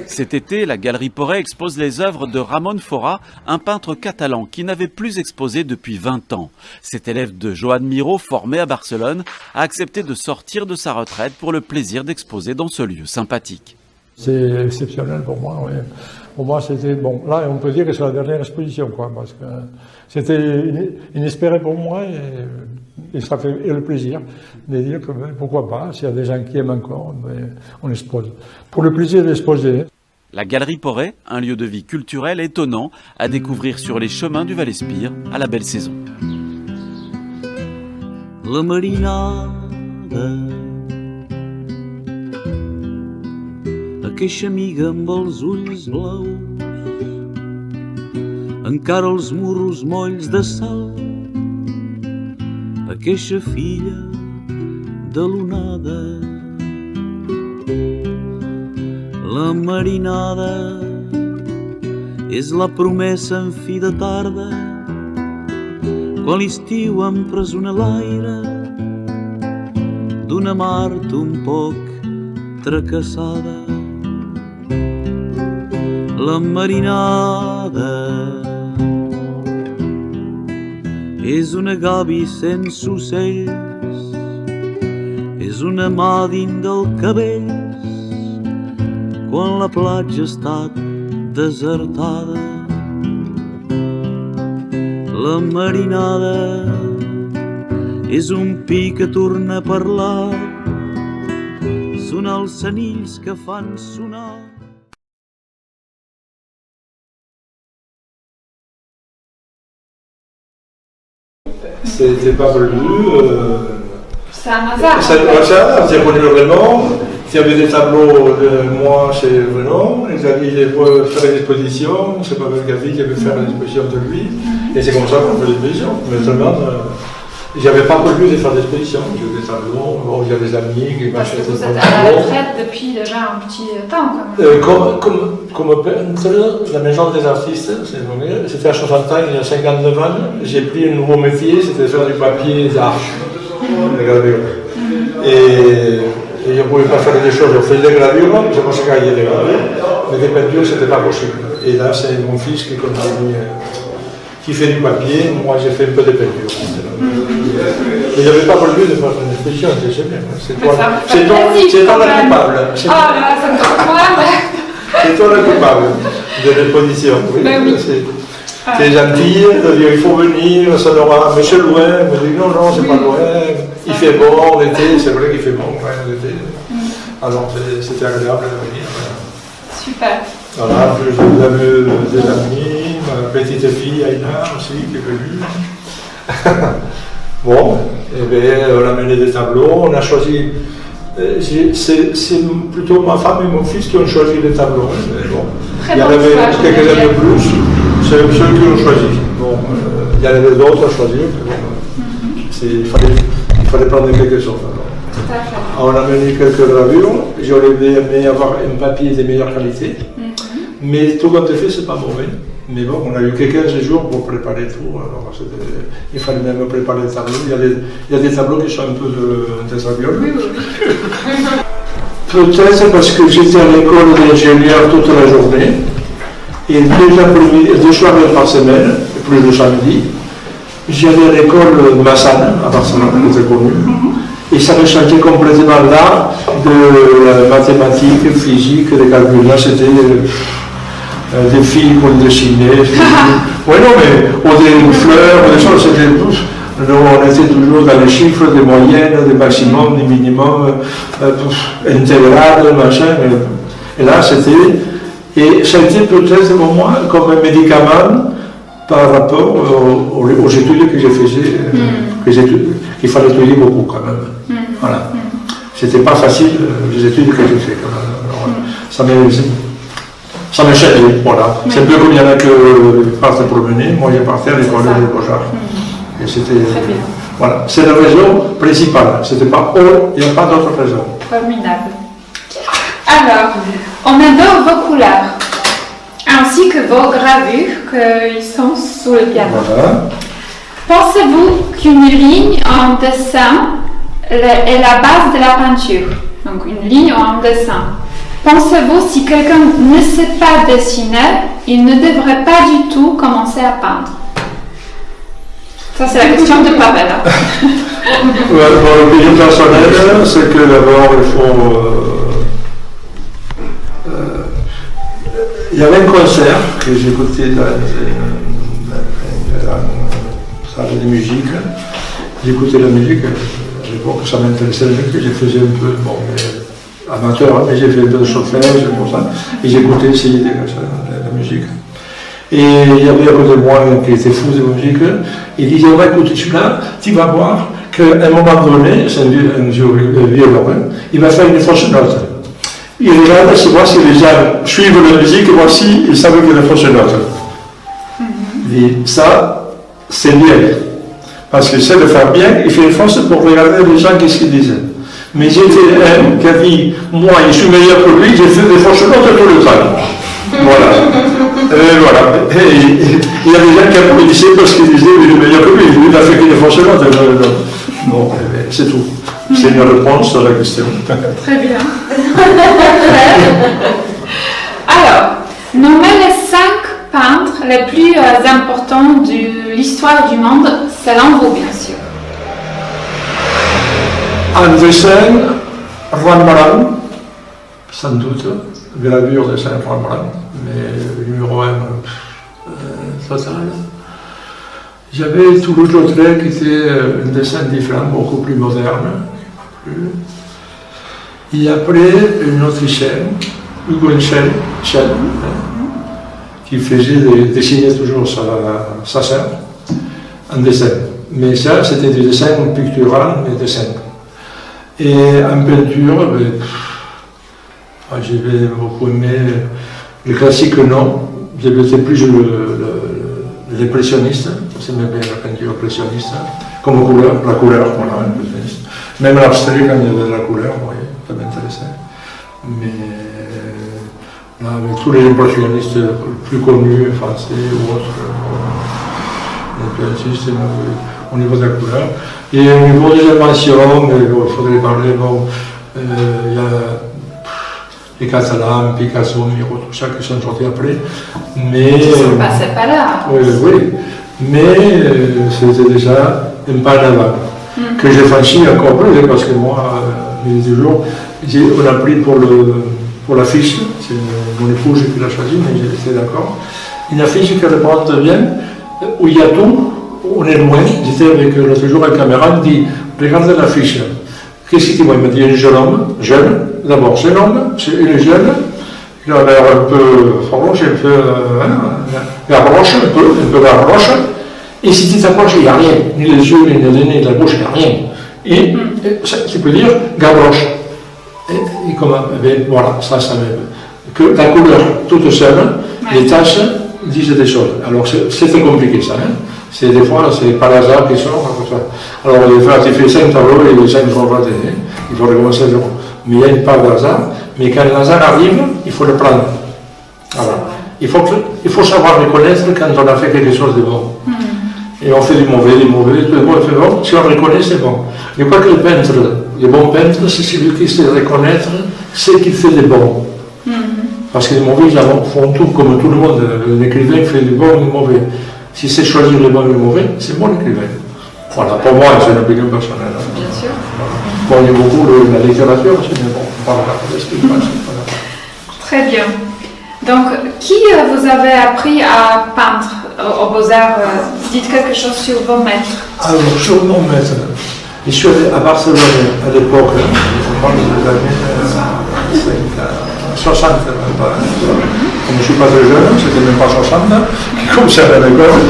Cet été, la Galerie Poré expose les œuvres de Ramon Fora, un peintre catalan qui n'avait plus exposé depuis 20 ans. Cet élève de Joan Miró, formé à Barcelone, a accepté de sortir de sa retraite pour le plaisir d'exposer dans ce lieu sympathique. C'est exceptionnel pour moi, oui. Pour moi, c'était, bon, là, on peut dire que c'est la dernière exposition, quoi, parce que c'était inespéré pour moi et ça fait le plaisir de dire que, pourquoi pas, s'il y a des gens qui aiment encore, on expose. Pour le plaisir d'exposer. La Galerie Poré, un lieu de vie culturel étonnant à découvrir sur les chemins du Val-Espire à la belle saison. La marinada, aqueixa amiga amb els ulls blaus, encara els morros molls de sal, aqueixa filla de l'onada. La marinada és la promesa en fi de tarda, quan l'estiu empresona l'aire d'una Mart un poc tracassada. La marinada és una gavi sense ocells, és una mà dins del cabells, quan la platja ha estat desertada. La marinada és un pi que torna a parlar, són els senills que fan sonar. C'était pas prévu. C'est un hasard. J'ai connu Renan. Il y avait des tableaux de moi chez Renan. Il avait faire une exposition. C'est pas Gavi qui avait fait l'exposition de lui. Et c'est comme ça qu'on fait l'exposition. Mais seulement, j'avais pas prévu de faire l'exposition. J'ai des tableaux. Bon, il y a des amis qui m'achètent des tableaux. Vous êtes à la retraite depuis déjà un petit temps, quand même. Comme peintre, la maison des artistes, c'était à 60 ans, il y a 59 ans, j'ai pris un nouveau métier, c'était de faire du papier d'art, de gravure. Et je ne pouvais pas faire des choses, je faisais des gravures, je pensais qu'il y avait des gravures, mais des peintures, ce n'était pas possible. Et là, c'est mon fils qui continue, qui fait du papier, moi j'ai fait un peu de peinture. Mais je n'avais pas prévu de faire une exposition, c'est bien. C'est toi la coupable. Ah là, ça me fait moi, mais... C'est toi la coupable de l'exposition. Oui. Ben oui. C'est gentil de dire il faut venir, ça l'aura. Mais c'est loin. Je dis non, c'est pas loin. Il fait bon l'été, c'est vrai qu'il fait bon l'été. Alors c'était agréable de venir. Super. Voilà, en plus vous avez des amis, ma petite fille Aïna aussi qui est venue. Bon, et bien on a mené des tableaux, on a choisi. C'est plutôt ma femme et mon fils qui ont choisi les tableaux. Mais bon, il y en avait quelques-uns de plus, c'est ceux qui ont choisi. Bon, il y en avait d'autres à choisir, mais bon, il fallait prendre quelque chose. Tout à fait. On a mené quelques gravures, j'aurais aimé avoir un papier de meilleure qualité, mais tout compte fait, c'est pas mauvais. Mais bon, on a eu que 15 jours pour préparer tout, alors il fallait même préparer les tableaux. Il y a des tableaux qui sont un peu de désagréables. Oui. Peut-être parce que j'étais à l'école d'ingénieur toute la journée, et deux soirées par semaine, plus le samedi, j'allais à l'école Massana, à Barcelone, qui était connue, et ça me changeait complètement là de la mathématique, physique, des calculs. Là, c'était des filles qu'on dessinait. Oui, non, mais ou des fleurs, ou des choses, c'était tous. Nous, on était toujours dans les chiffres des moyennes, des maximums, des minimums, intégrales, machin. Et là, c'était. Et ça a été peut-être pour moi comme un médicament par rapport aux études que je faisais, qu'il fallait étudier beaucoup quand même. Voilà. C'était pas facile, les études que j'ai faites quand même. Alors, ça m'a changé, voilà. C'est un peu comme il y en a qui partent promener, moi je partais à l'école des Beaux-Arts. Et c'était. Voilà, c'est la raison principale. C'était pas il n'y a pas d'autre raison. Formidable. Alors, on adore vos couleurs, ainsi que vos gravures qui sont sous le piano. Voilà. Pensez-vous qu'une ligne en dessin est la base de la peinture? Donc une ligne en dessin. pensez-vous, si quelqu'un ne sait pas dessiner, il ne devrait pas du tout commencer à peindre? Ça, c'est la question de Pavel. Ouais, mon opinion personnelle, c'est que d'abord, il faut... il y avait un concert que j'écoutais dans une salle de musique. J'écoutais la musique, à l'époque, ça m'intéressait, que je faisais un peu, bon, amateur, mais j'ai fait un peu de solfège, pour ça, et j'écoutais aussi la musique. Et il y avait à côté de moi qui était fou de musique, il disait, on va écouter celui-là, tu vas voir qu'à un moment donné, c'est un violon, il va faire une fausse note. Il regarde, c'est voir si les gens suivent la musique, et voir s'ils savent qu'il y a une fausse note. Et ça, c'est bien. Parce qu'il sait le faire bien, il fait une force pour regarder les gens qu'est-ce qu'ils disent. Mais j'étais un qui a dit, moi, je suis meilleur que lui, j'ai fait des fausses notes tout le temps. Voilà. Voilà. Et il y a des gens qui applaudissaient parce qu'ils disaient, il est meilleur que lui, il a fait que des fausses notes. Bon, c'est tout. C'est une réponse à la question. Très bien. Alors, nommez les 5 peintres les plus importants de l'histoire du monde, selon vous, bien sûr. Andresen, Rembrandt, sans doute, gravure de Saint-Rembrandt, mais numéro 1 total. J'avais Toulouse-Lautrec qui était un dessin différent, beaucoup plus moderne. Et après, une Autrichienne, Hugo Henschel, qui faisait dessiner toujours sa sœur en dessin. Mais ça, c'était du dessin pictural, mais dessin. Et en peinture, j'avais beaucoup aimé le classique, non. J'étais plus l'impressionniste, j'aimais bien la peinture impressionniste, comme couleur, la couleur, voilà, impressionniste. Même l'abstrait, quand il y avait de la couleur, oui, ça m'intéressait. Mais là, avec tous les impressionnistes plus connus, français ou autres, au niveau de la couleur. Et au niveau des inventions, il faudrait parler, bon, il y a les Catalans, Picasso, Miro, tout ça qui sont sortis après. Mais. Ils ne sont passés pas là. Oui, mais c'était déjà un pas en avant. Que j'ai franchi encore plus, parce que moi, il y a des jours, on a pris pour l'affiche, c'est mon épouse qui l'a choisi, mais j'étais d'accord. Une affiche qui représente bien, où il y a tout, on est loin. J'étais avec l'autre jour un caméra, il dit, regarde l'affiche. Qu'est-ce qu'il dit? Il m'a dit, un jeune homme, jeune, d'abord c'est l'homme, il est jeune, il a l'air un peu farouche, un peu gavroche, un peu gavroche. Et si tu t'approches, il n'y a rien, ni les yeux, ni le nez, ni la bouche, il n'y a rien. Et ça, tu peux dire gavroche. Et comment? Voilà, ça même. Que la couleur toute seule, les taches disent des choses. Alors c'est très compliqué ça. Hein? C'est des fois, c'est par hasard qui sort comme ça. Alors il faut tu fais 5 tableaux et les 5 sont ratés. Hein? Il faut recommencer à zéro. Mais il y a une part de hasard. Mais quand le hasard arrive, il faut le prendre. Voilà. Il faut savoir reconnaître quand on a fait quelque chose de bon. Et on fait du mauvais, tout le monde fait bon. Si on reconnaît, c'est bon. Je crois que le bon peintre, c'est celui qui sait reconnaître ce qu'il fait de bon. Parce que les mauvais, ils font tout, comme tout le monde. L'écrivain fait du bon et du mauvais. Si c'est choisir le bon et le mauvais, c'est bon l'écrivain. Voilà, pour moi, c'est une opinion personnelle. Bien sûr. Bon, il y a beaucoup la littérature aussi, mais bon, voilà, c'est ce qui se passe. Très bien. Donc, qui vous avez appris à peindre aux Beaux-Arts? Dites quelque chose sur vos maîtres. Alors, sur mon maître, je suis allé à Barcelone à l'époque, on parle des années 60, je ne suis pas très jeune, c'était même pas 60, comme ça à l'école.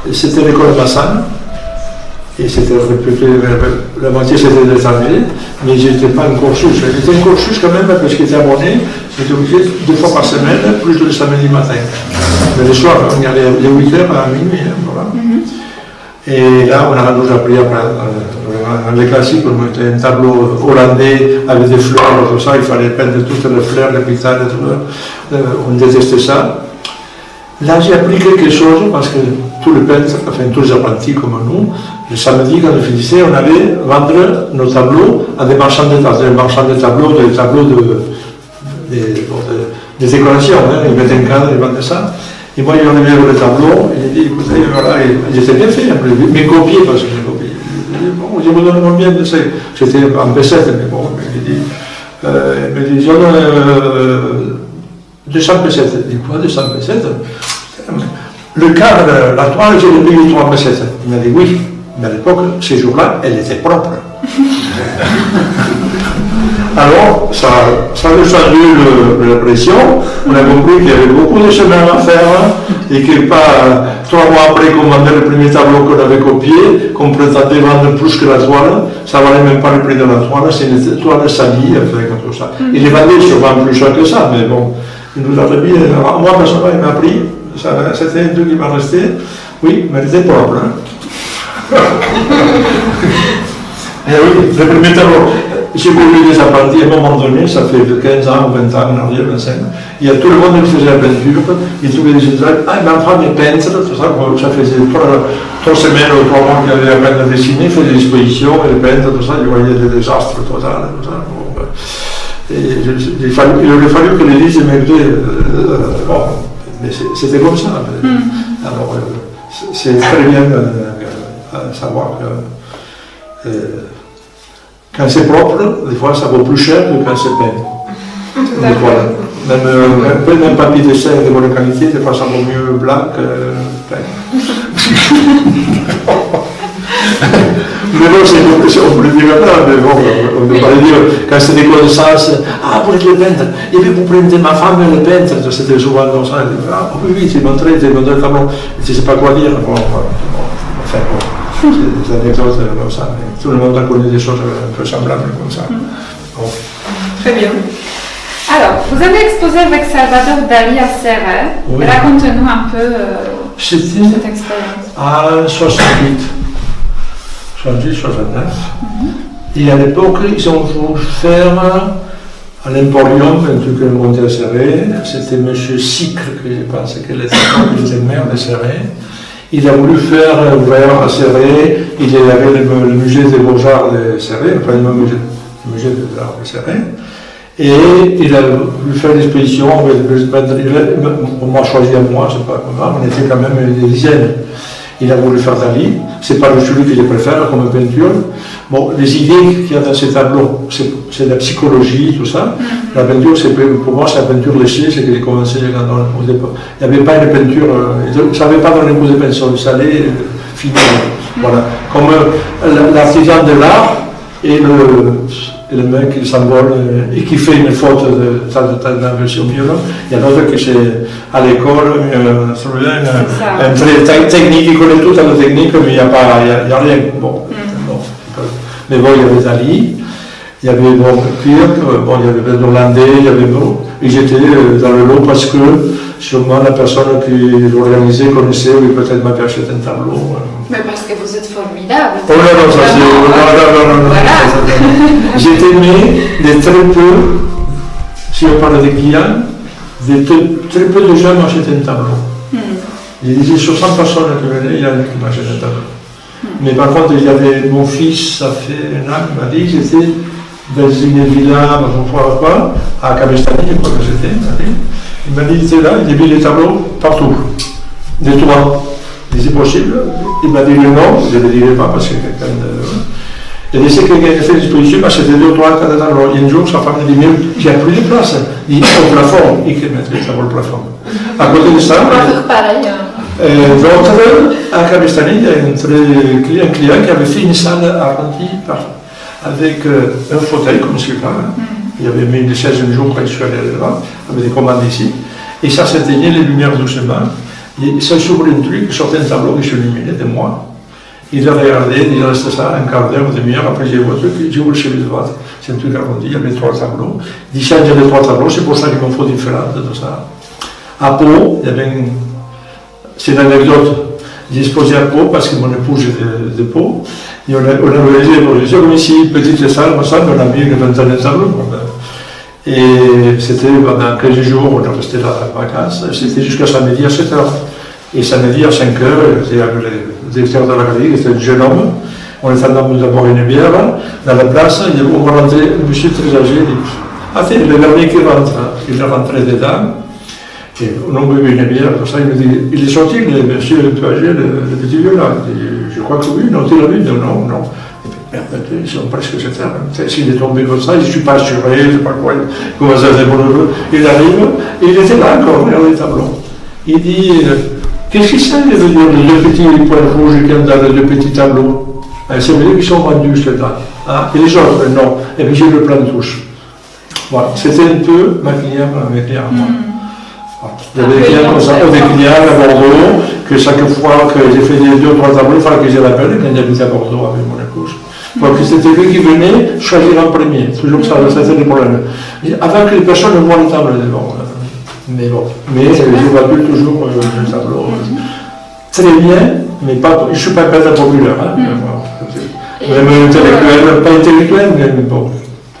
Et c'était l'école Massan. Et c'était réputé, la moitié c'était des années, mais je n'étais pas un cursus. J'étais un cursus quand même parce qu'il était abonné, j'étais obligé 2 fois par semaine, plus le samedi matin. Mais le soir, on y allait de 8h à minuit. Voilà. Et là, on a nous appris après, les classiques, on mettait un tableau hollandais avec des fleurs, tout ça, il fallait peindre toutes les fleurs, les pétales, on détestait ça. Là, j'ai appris quelque chose parce que tous les peintres, enfin tous les apprentis comme nous, le samedi, quand on finissait, on allait vendre nos tableaux à des marchands de tableaux, des tableaux des décorations. Hein. Ils mettaient un cadre, ils vendaient ça. Et moi, il enlevait le tableau, et il dit, écoutez, voilà, ils étaient bien faits, mais copiés, parce que j'ai copié. Bon, je vous donne combien de ça? C'était en B7, mais bon, il me dit, j'en ai 200 pesettes. Je dis, quoi, 200 pesettes? Le cadre, la toile, j'ai payé 3 pesettes. Il m'a dit, oui, mais à l'époque, ces jours-là, elle était propre. Alors, ça a changé la pression. On a compris qu'il y avait beaucoup de chemin à faire et que pas 3 mois après qu'on vendait le premier tableau qu'on avait copié, qu'on prétendait vendre plus que la toile, ça valait même pas le prix de la toile, c'est une toile salie, enfin, comme tout ça. Il les vendait sûrement plus cher que ça, mais bon, il nous a remis, moi personnellement, il m'a pris, c'était un truc qui m'a resté, oui, mais il était propre. Hein. Et oui, le premier tableau. J'ai voulu des apprentis à un moment donné, ça fait 15 ans ou 20 ans, en arrière, 25 ans. Il y a tout le monde qui faisait la peinture, ils trouvaient des étoiles. Ah, mais enfin, mes peintres, tout ça, ça faisait 3 semaines ou 3 mois qu'il y avait à peine à dessiner, il faisait des expositions, et les peintres, tout ça, ils voyaient des désastres total, tout ça. Bon, et il aurait fallu que les lisent m'écoutaient. Bon, mais c'était comme ça. Alors, c'est très bien de savoir que. Quand c'est propre, des fois ça vaut plus cher que quand c'est peint. Voilà. Même papier de serre de bonne qualité, des fois ça vaut mieux blanc que peint. Mais bon, on peut le dire là, mais bon, on ne peut pas le dire. Quand c'est des connaissances, ah, vous êtes le peintre, et puis vous prenez ma femme et le peintre, c'était souvent comme ça. Ah, oui, c'est montré le tableau, je ne sais pas quoi dire. Bon, enfin, bon. Des anecdotes comme ça, mais tout le monde a connu des choses un peu semblables comme ça. Bon. Très bien. Alors, vous avez exposé avec Salvador Dali à Serres. Oui. Racontez-nous un peu C'était cette expérience. en 68, 69. Et à l'époque, ils ont voulu faire à l'Emporium, un truc qui montait à Serres. C'était M. Sicre, que je pense qu'il était maire de Serres. Il a voulu faire ouvert à Serres, il avait le musée des Beaux-Arts de Serres, enfin le musée des Arts de Serres, et il a voulu faire l'exposition, on m'a choisi à moi, c'est pas comment, on était quand même des dizaines. Il a voulu faire Dali, c'est pas celui que je préfère comme peinture. Bon, les idées qu'il y a dans ces tableaux, c'est la psychologie, tout ça. La peinture, pour moi, c'est la peinture léchée, c'est que j'ai commencé au départ. Il n'y avait pas une peinture, ils ne savaient pas dans les coups de pinceau, il allait finir. Voilà. Comme l'artisan de l'art et le mec qui s'envole et qui fait une faute de temps en temps dans la version violon. Il y a d'autres qui c'est à l'école, un très technique, il connaît toute la technique, mais il n'y a rien. Bon, bon. Mais bon, il y avait Dali, il y avait Kirk, bon, il y avait l'Hollandais, il y avait et j'étais dans le lot parce que sûrement la personne qui l'organisait connaissait, ou peut-être m'avait acheté un tableau. Mais parce que vous êtes formidable. Oh non, ça c'est. Non. Voilà. J'étais né de très peu, si on parle des clients, de très peu de gens m'achetaient un tableau. Il y avait 60 personnes qui venaient, il y en a qui m'achetaient un tableau. Mais par contre, il y avait mon fils, ça fait un an, il m'a dit, j'étais dans une villa, à Cabestany, je crois que j'étais. Il m'a dit, il était là, il avait des tableaux partout, des toits. C'est possible. Il m'a dit le nom, je ne le dirai pas parce que quelqu'un de. Il disait que quelqu'un a fait l'exposition, mais c'était 2 ou 3 tableaux. Et un jour, sa femme m'a dit, mais j'ai plus de place. Il dit, au plafond. Il faut mettre les tableaux au plafond. À côté de ça. On va faire pareil. D'autres, à Cabestany, il y a un client qui avait fait une salle arrondie avec un fauteuil comme celui-là. Il avait mis des chaises un jour quand je suis allé là-bas, avec des commandes ici. Et ça s'éteignait les lumières doucement. Et ça s'ouvrait un truc, il sortait un tableau qui s'illuminait de moi. Il a regardé, il restait ça un quart d'heure, une demi-heure, après j'ai vu le truc, j'ai vu le cheveu de droite. C'est un truc arrondi, il y avait 3 tableaux. Il dit, il y avait 3 tableaux, c'est pour ça qu'il m'en faut différents de tout ça. À Pau, il y avait c'est une anecdote. J'ai exposé à Pau parce que mon épouse est de Pau. Et on a réalisé l'exposition comme ici, petite salle, on a mis une vingtaine de tableaux. Et c'était pendant 15 jours, on est resté là en vacances, c'était jusqu'à samedi à 7h. Et samedi à 5h, j'étais avec le directeur de la galerie, qui était un jeune homme. On est allé nous boire une bière dans la place, on va rentrer, un monsieur très âgé, il dit ah, c'est le dernier qui rentre, il est rentré dedans, et on a bu une bière, comme ça, il me dit il est sorti, le monsieur un peu âgé, le petit vieux là, je crois que oui, non, tu l'as vu, non, non. Merde, ils sont presque 7 heures. S'il est tombé comme ça, je ne suis pas assuré, je ne sais pas quoi, comment ça c'est pour le. Il arrive, et il était là encore, dans les tableaux. Il dit qu'est-ce que c'est, les deux petits points rouges qui ont dans les deux petits tableaux? C'est mieux qu'ils sont vendus, ceux-là. Ah, et les autres, non. Et puis j'ai le plan de touche. Voilà. C'était un peu ma cliente avec les moi. Il y avait des clients comme ça, des clients à Bordeaux, que chaque fois que j'ai fait 2 ou 3 tableaux, il fallait que je l'appelle quand j'habitais à Bordeaux avec mon épouse. Donc c'était lui qui venait choisir en premier. Toujours ça, c'était le problème. Avant que les personnes ne voient les tableaux devant. Mais bon. Mais je vois toujours le tableau. Très bien, mais pas, je ne suis pas très populaire. Hein. Même intellectuel, pas intellectuel, mais bon,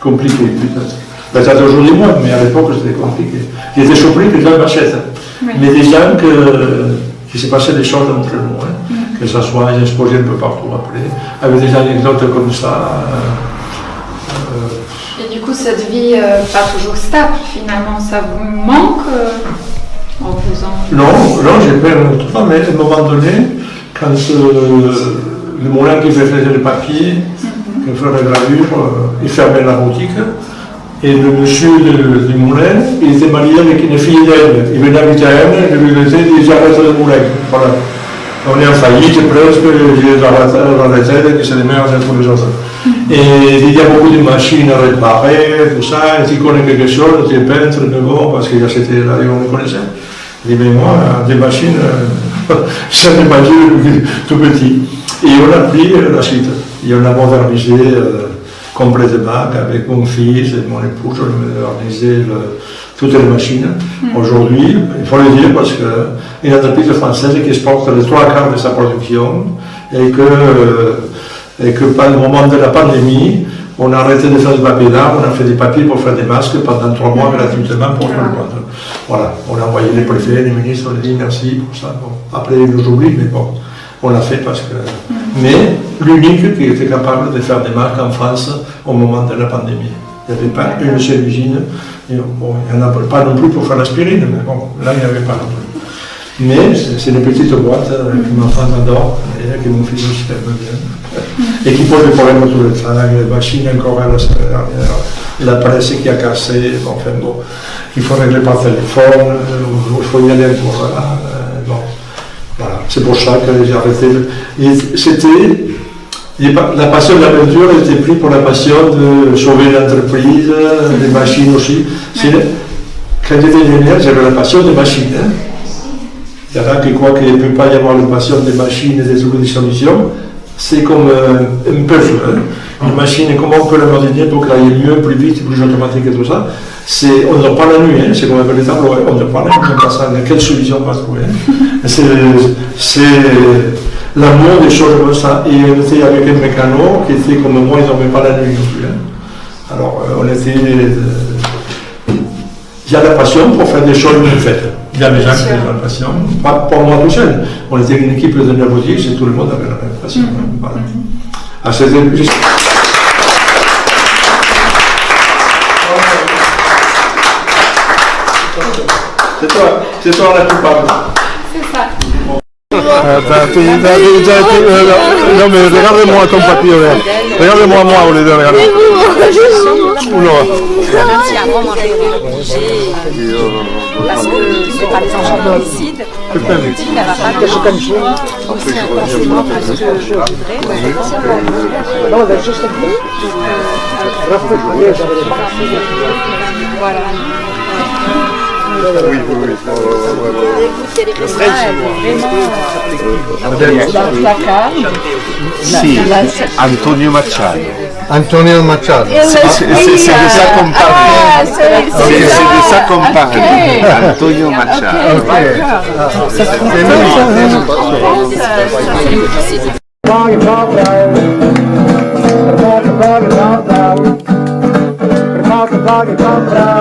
compliqué peut-être. Peut-être aujourd'hui moins, mais à l'époque c'était compliqué. J'étais surpris que j'avais m'achète. Oui. Mais des gens qui s'est passé des choses entre nous, hein. Que ce soit exposé un peu partout après, avec des anecdotes comme ça. Et du coup, cette vie pas toujours stable, finalement, ça vous manque en faisant... Non, j'ai fait un temps, mais à un moment donné, quand le moulin qui faisait le papier, qui faisait la gravure, il fermait la boutique. Et le monsieur du moulin, il était marié avec une fille d'elle. Il venait habiter à elle, il lui disait j'arrête le moulin. Voilà. On est en faillite presque, j'ai la retraite qui se démerde pour les autres. Et il y a beaucoup de machines à réparer, tout ça, et tu connais quelque chose, tu es peintre, mais bon, parce qu'il a acheté là, on le connaissait. Il dit mais moi, des machines, ça n'est pas tout petit. Et on a pris la suite. Et on a modernisé complètement avec mon fils et mon épouse, on a modernisé toutes les machines. Aujourd'hui, il faut le dire parce qu'une entreprise française qui exporte les 3/4 de sa production et que par le moment de la pandémie, on a arrêté de faire du papier d'art, on a fait des papiers pour faire des masques pendant 3 mois gratuitement pour tout le monde. Voilà, on a envoyé les préfets, les ministres, on a dit merci pour ça. Bon. Après, ils nous oublient, mais bon, on l'a fait parce que... Mais l'unique qui était capable de faire des marques en France au moment de la pandémie. Il n'y avait pas une seule usine. Bon, il n'y en a pas non plus pour faire l'aspirine, mais bon, là, il n'y avait pas non plus. Mais c'est une petite boîte que ma femme adore et que mon fils aussi aime bien. Et qui pose des problèmes tout le temps, les machines encore à la presse qui a cassé, bon, enfin bon, il faut régler par téléphone, il faut y aller encore. Bon, voilà. C'est pour ça que j'ai arrêté. Et c'était. La passion de l'aventure était prise pour la passion de sauver l'entreprise, des machines aussi. Quand j'étais ingénieur, j'avais la passion des machines. Hein. Il y en a qui croient qu'il ne peut pas y avoir la passion des machines et des outils de solution. C'est comme un puzzle. Hein. Une machine, comment on peut la modéliser pour qu'elle aille mieux, plus vite, plus automatique et tout ça. On ne dort pas la nuit, hein. C'est comme un tableau. On ne dort pas la nuit, on passe à quelle solution on va trouver. Hein. C'est l'amour des choses comme ça. Et on était avec un mécano qui était comme moi, il ne dormait pas la nuit non plus. Hein. Alors, on était. Il y a la passion pour faire des choses bien faites. Il y a des gens qui ont la passion. Pas pour moi tout seul. On était une équipe de 9 ou 10 et tout le monde avait la même passion. Voilà. Ah, c'était juste. C'est toi la coupable. C'est ça. Non mais regardez-moi ton papier, regardez-moi moi au lieu de regarder. Parce que c'est pas les enfants d'homicide, elle va pas le aussi intensément que ce que je voudrais. Voilà. Oui. Dans le placard. Si, Antonio Machado. Antonio Machado. C'est de ça qu'on parle. C'est de ça qu'on parle. Antonio Machado. que comprar.